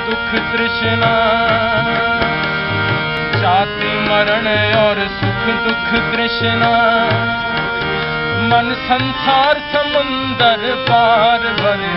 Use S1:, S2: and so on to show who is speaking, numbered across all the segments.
S1: दुख तृष्णा, जाति मरण और सुख दुख तृष्णा, मन संसार समुंदर पार भरे,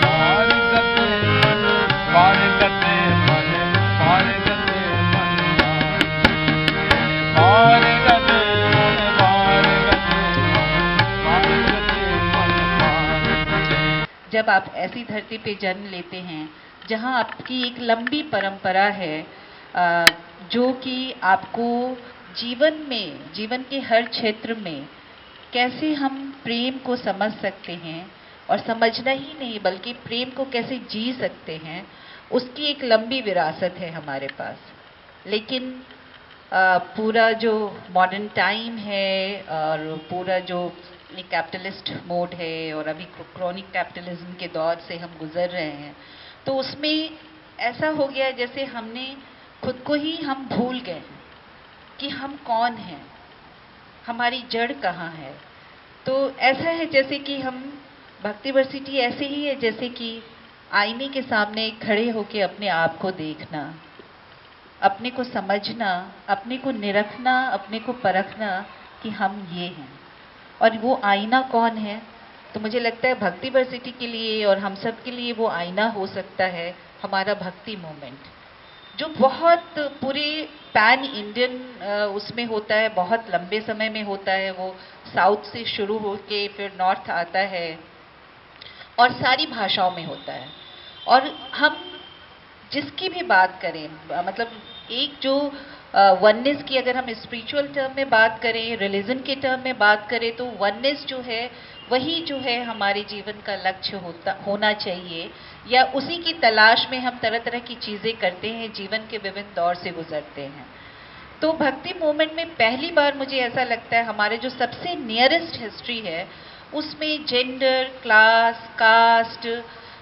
S1: पार गते मन, पार गते मन, पार गते मन, पार गते मन, पार गते मन, पार गते मन, पार गते।
S2: जब आप ऐसी धरती पे जन्म लेते हैं जहां आपकी एक लंबी परंपरा है, जो कि आपको जीवन के हर क्षेत्र में कैसे हम प्रेम को समझ सकते हैं, और समझना ही नहीं बल्कि प्रेम को कैसे जी सकते हैं, उसकी एक लंबी विरासत है हमारे पास। लेकिन पूरा जो मॉडर्न टाइम है और पूरा जो कैपिटलिस्ट मोड है और अभी क्रॉनिक कैपिटलिज्म के दौर से हम गुजर रहे हैं, तो उसमें ऐसा हो गया जैसे हमने खुद को ही हम भूल गए कि हम कौन हैं, हमारी जड़ कहाँ है। तो ऐसा है जैसे कि हम भक्ति वर्सिटी ऐसे ही है जैसे कि आईने के सामने खड़े होकर अपने आप को देखना, अपने को समझना, अपने को निरखना, अपने को परखना कि हम ये हैं। और वो आईना कौन है? तो मुझे लगता है भक्ति वर्सिटी के लिए और हम सब के लिए वो आईना हो सकता है हमारा भक्ति मूवमेंट, जो बहुत पूरे पैन इंडियन उसमें होता है, बहुत लंबे समय में होता है। वो साउथ से शुरू होके फिर नॉर्थ आता है और सारी भाषाओं में होता है। और हम जिसकी भी बात करें, मतलब एक जो वननेस की अगर हम स्पिरिचुअल टर्म में बात करें, रिलीजन के टर्म में बात करें, तो वननेस जो है वही जो है हमारे जीवन का लक्ष्य होना चाहिए, या उसी की तलाश में हम तरह तरह की चीज़ें करते हैं, जीवन के विभिन्न दौर से गुजरते हैं। तो भक्ति मूवमेंट में पहली बार मुझे ऐसा लगता है हमारे जो सबसे नियरेस्ट हिस्ट्री है उसमें जेंडर, क्लास, कास्ट,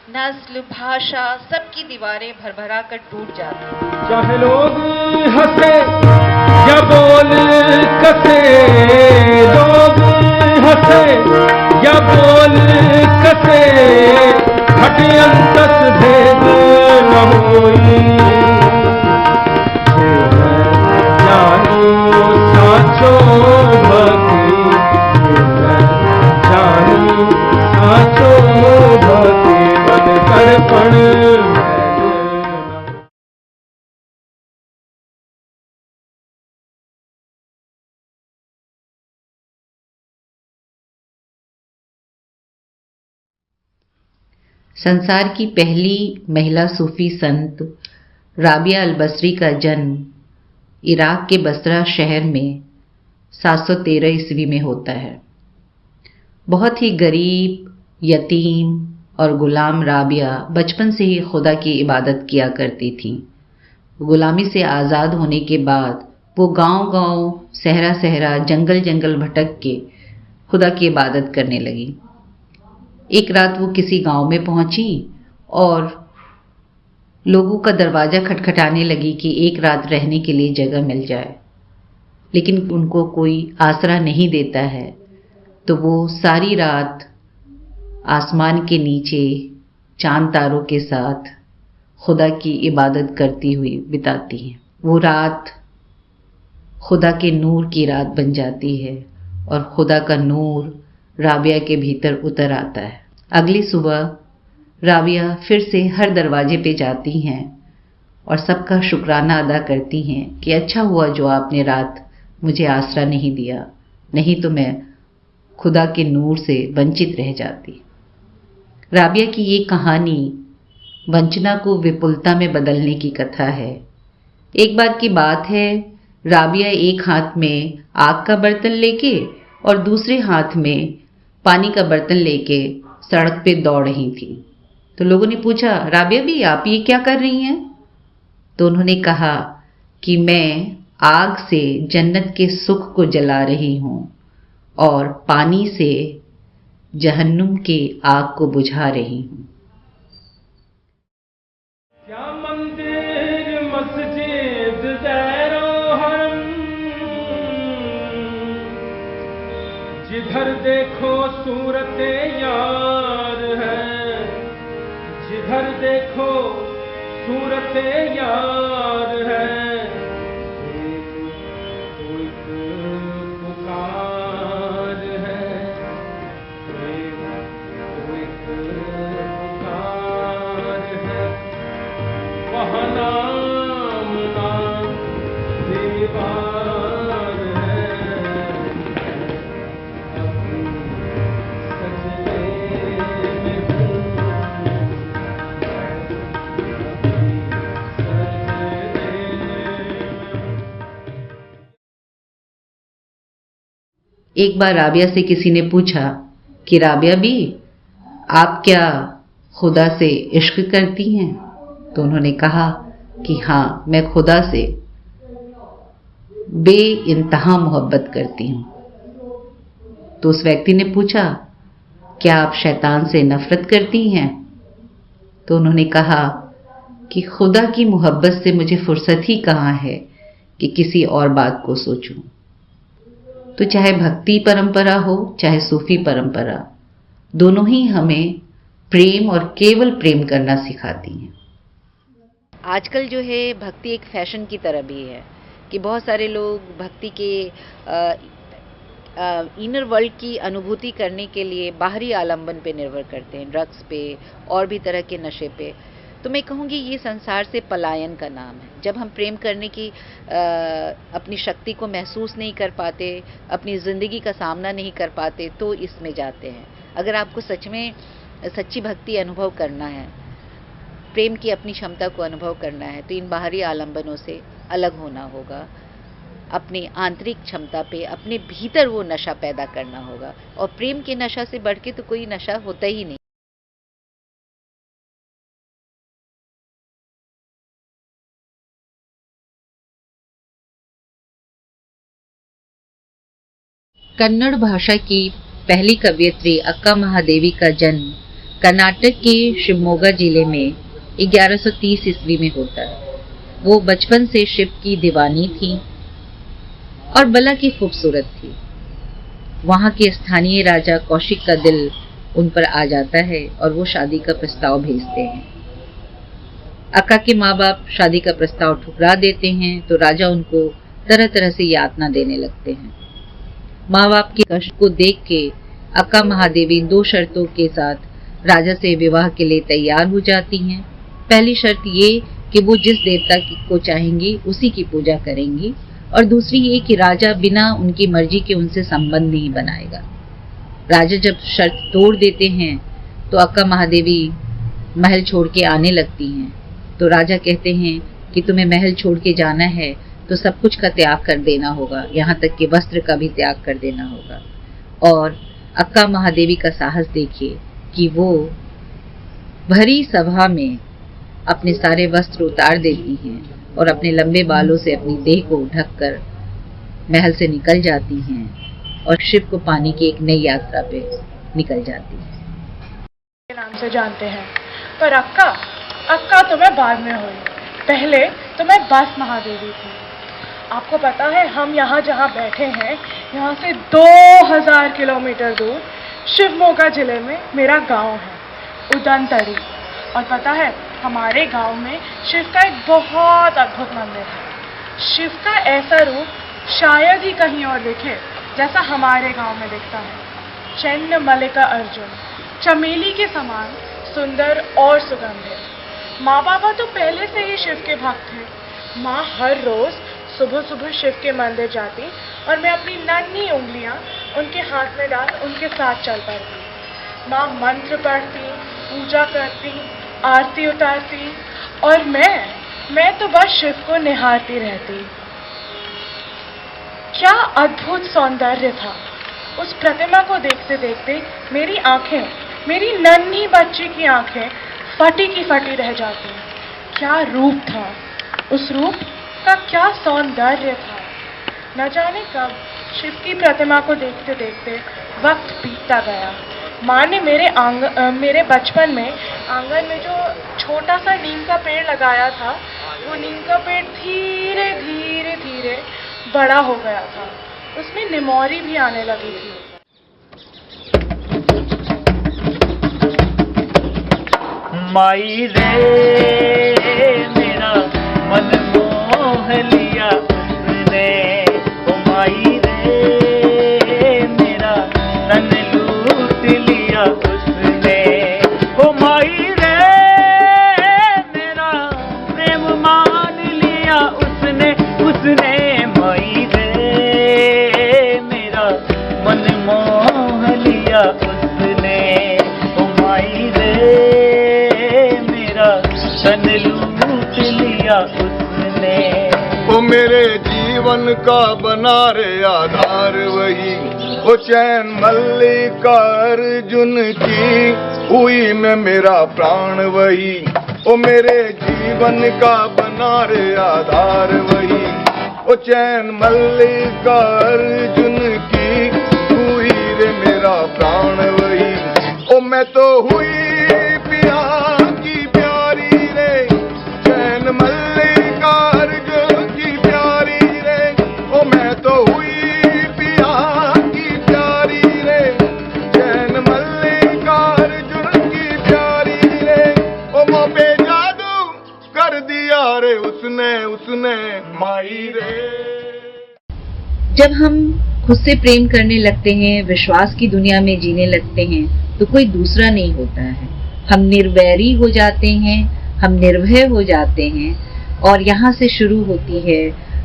S2: नस्ल, भाषा, सबकी दीवारें भरभरा कर टूट जाती हैं।
S1: चाहे लोग हंसे या बोल कसे, लोग हंसे या बोल कसे, हटियंतस भेद न होई, जानो साचो भक्ति, जानो साचो भक्ति, मन कर्पण।
S2: संसार की पहली महिला सूफी संत राबिया अल-बसरी का जन्म इराक के बसरा शहर में 713 ईस्वी में होता है। बहुत ही गरीब, यतीम और गुलाम राबिया बचपन से ही खुदा की इबादत किया करती थी। गुलामी से आज़ाद होने के बाद वो गांव-गांव, सहरा-सहरा, जंगल-जंगल भटक के खुदा की इबादत करने लगी। एक रात वो किसी गांव में पहुंची और लोगों का दरवाज़ा खटखटाने लगी कि एक रात रहने के लिए जगह मिल जाए, लेकिन उनको कोई आसरा नहीं देता है। तो वो सारी रात आसमान के नीचे चांद तारों के साथ खुदा की इबादत करती हुई बिताती हैं। वो रात खुदा के नूर की रात बन जाती है और खुदा का नूर राबिया के भीतर उतर आता है। अगली सुबह राबिया फिर से हर दरवाजे पे जाती हैं और सबका शुक्राना अदा करती हैं कि अच्छा हुआ जो आपने रात मुझे आसरा नहीं दिया, नहीं तो मैं खुदा के नूर से वंचित रह जाती। राबिया की ये कहानी वंचना को विपुलता में बदलने की कथा है। एक बार की बात है, राबिया एक हाथ में आग का बर्तन लेके और दूसरे हाथ में पानी का बर्तन लेके सड़क पे दौड़ रही थी। तो लोगों ने पूछा, राबिया भी आप ये क्या कर रही हैं? तो उन्होंने कहा कि मैं आग से जन्नत के सुख को जला रही हूं और पानी से जहन्नुम की आग को बुझा रही हूं।
S1: क्या मंदिर मस्जिद दैरो हरम, जिधर देखो सूरते यार है, जिधर देखो सूरत यार है, एक पुकार है, एक पुकार है, वहाँ नाम ना दीवार है, अपनी सजदे में हूँ,
S2: एक बार राबिया से किसी ने पूछा कि राबिया भी, आप क्या खुदा से इश्क करती हैं? तो उन्होंने कहा कि हाँ, मैं खुदा से बेइंतहा मोहब्बत करती हूँ। तो उस व्यक्ति ने पूछा, क्या आप शैतान से नफरत करती हैं? तो उन्होंने कहा कि खुदा की मोहब्बत से मुझे फुर्सत ही कहाँ है कि किसी और बात को सोचूं। तो चाहे भक्ति परंपरा हो, चाहे सूफी परंपरा, दोनों ही हमें प्रेम और केवल प्रेम करना सिखाती हैं। आजकल जो है भक्ति एक फैशन की तरह भी है कि बहुत सारे लोग भक्ति के इनर वर्ल्ड की अनुभूति करने के लिए बाहरी आलंबन पे निर्भर करते हैं, ड्रग्स पे और भी तरह के नशे पे। तो मैं कहूँगी ये संसार से पलायन का नाम है। जब हम प्रेम करने की अपनी शक्ति को महसूस नहीं कर पाते, अपनी ज़िंदगी का सामना नहीं कर पाते, तो इसमें जाते हैं। अगर आपको सच में सच्ची भक्ति अनुभव करना है, प्रेम की अपनी क्षमता को अनुभव करना है, तो इन बाहरी आलंबनों से अलग होना होगा। अपनी आंतरिक क्षमता पे, अपने भीतर वो नशा पैदा करना होगा। और प्रेम के नशा से बढ़ के तो कोई नशा होता ही नहीं। कन्नड़ भाषा की पहली कवयित्री अक्का महादेवी का जन्म कर्नाटक के शिवमोगा जिले में 1130 ईस्वी में होता है। वो बचपन से शिव की दीवानी थी और बला की खूबसूरत थी। वहां के स्थानीय राजा कौशिक का दिल उन पर आ जाता है और वो शादी का प्रस्ताव भेजते हैं। अक्का के माँ बाप शादी का प्रस्ताव ठुकरा देते हैं तो राजा उनको तरह तरह से यातना देने लगते हैं। माँ बाप के कष्ट को देख के अक्का महादेवी 2 शर्तों के साथ राजा से विवाह के लिए तैयार हो जाती हैं। पहली शर्त ये कि वो जिस देवता को चाहेंगी उसी की पूजा करेंगी, और दूसरी ये कि राजा बिना उनकी मर्जी के उनसे संबंध नहीं बनाएगा। राजा जब शर्त तोड़ देते हैं तो अक्का महादेवी महल छोड़ के आने लगती हैं। तो राजा कहते हैं कि तुम्हें महल छोड़ के जाना है तो सब कुछ का त्याग कर देना होगा, यहाँ तक कि वस्त्र का भी त्याग कर देना होगा। और अक्का महादेवी का साहस देखिए कि वो भरी सभा में अपने सारे वस्त्र उतार देती हैं और अपने लंबे बालों से अपनी देह को ढककर महल से निकल जाती हैं और शिव को पाने की एक नई यात्रा पे निकल जाती हैं।
S3: के नाम से जानते हैं, पर अक्का तो मैं बाद में हुई, पहले तो मैं बस महादेवी थी। आपको पता है हम यहाँ जहाँ बैठे हैं, यहाँ से 2000 किलोमीटर दूर शिवमोगा जिले में मेरा गांव है, उदंतरी। और पता है हमारे गांव में शिव का एक बहुत अद्भुत मंदिर है। शिव का ऐसा रूप शायद ही कहीं और दिखे जैसा हमारे गांव में दिखता है। चैन्न मल्लिका अर्जुन, चमेली के समान सुंदर और सुगंधित। माँ बाबा तो पहले से ही शिव के भक्त थे। माँ हर रोज सुबह सुबह शिव के मंदिर जाती और मैं अपनी नन्ही उंगलियां उनके हाथ में डाल उनके साथ चल पड़ती। माँ मंत्र पढ़ती, पूजा करती, आरती उतारती और मैं तो बस शिव को निहारती रहती। क्या अद्भुत सौंदर्य था। उस प्रतिमा को देखते देखते मेरी आंखें, मेरी नन्ही बच्ची की आंखें फटी की फटी रह जाती। क्या रूप था, उस रूप का क्या सौंदर्य था। न जाने कब शिव की प्रतिमा को देखते देखते वक्त बीतता गया। माँ ने मेरे बचपन में आंगन में जो छोटा सा नीम का पेड़ लगाया था, वो नीम का पेड़ धीरे धीरे धीरे बड़ा हो गया था। उसमें निमोरी भी आने लगी थी।
S1: माई रे
S4: मेरे जीवन का बना रे आधार वही, ओ चैन मल्लिका अर्जुन की, हुई में मेरा प्राण वही, ओ मेरे जीवन का बना रे आधार वही, ओ चैन मल्लिका अर्जुन की, हुई रे मेरा प्राण वही, ओ मैं तो हुई पिया की प्यारी रे, चैन मल्लिका अर्जुन की प्यारी रे, ओ मैं तो हुई पिया की प्यारी रे, चैन मल्लिका अर्जुन की प्यारी रे, ओ मोह पे जादू कर दिया रे उसने उसने माई रे।
S2: जब हम खुद से प्रेम करने लगते हैं, विश्वास की दुनिया में जीने लगते हैं, तो कोई दूसरा नहीं होता है। हम निर्वैरी हो जाते हैं, हम निर्भय हो जाते हैं, और यहाँ से शुरू होती है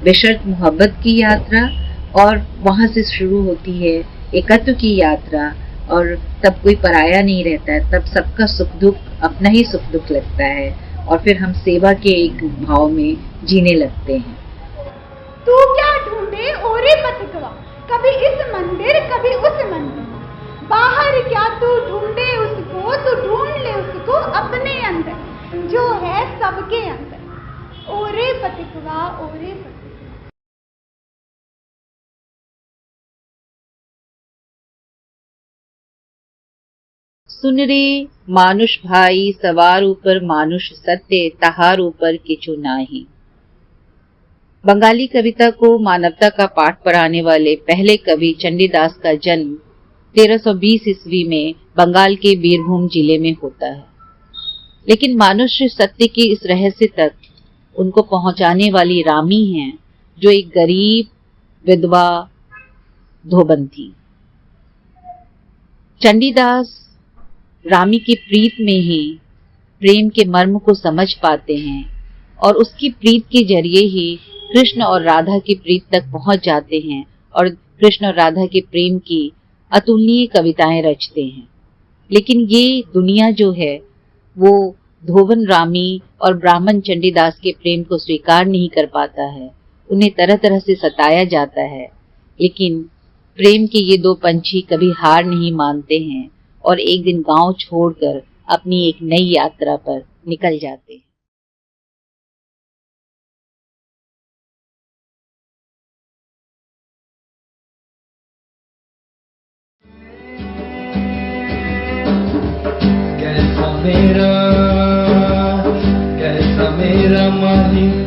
S2: बेशर्त मोहब्बत की यात्रा, और वहाँ से शुरू होती है एकत्व की यात्रा, और तब कोई पराया नहीं रहता है, तब सबका सुख दुख अपना ही सुख दुख लगता है, और फिर हम सेवा के एक भाव में जीने लगते हैं।
S5: तू क्या ढूंढे ओरे पथिकवा, कभी इस मंदिर कभी उस मंदिर, बाहर क्या तू ढूंढे उसको, तू ढूंढ ले उसको अपने अंदर, जो है सबके अंदर। ओरे पथिकवा ओरे पथिकवा।
S2: सुन रे मानुष भाई, सवार ऊपर मानुष सत्य, तहार ऊपर किछु नाही। बंगाली कविता को मानवता का पाठ पढ़ाने वाले पहले कवि चंडीदास का जन्म 1320 ईस्वी में बंगाल के बीरभूम जिले में होता है, लेकिन मानुष्य सत्य के इस रहस्य तक उनको पहुंचाने वाली रामी हैं, जो एक गरीब विधवा धोबन थी। चंडीदास रामी की प्रीत में ही प्रेम के मर्म को समझ पाते हैं, और उसकी प्रीत के जरिए ही कृष्ण और राधा की प्रीत तक पहुंच जाते हैं, और कृष्ण और राधा के प्रेम की अतुलनीय कविताएं रचते हैं। लेकिन ये दुनिया जो है वो धोबन रामी और ब्राह्मण चंडीदास के प्रेम को स्वीकार नहीं कर पाता है, उन्हें तरह तरह से सताया जाता है। लेकिन प्रेम के ये दो पंछी कभी हार नहीं मानते हैं, और एक दिन गांव छोड़कर अपनी एक नई यात्रा पर निकल जाते हैं।
S1: कैसा मेरा माही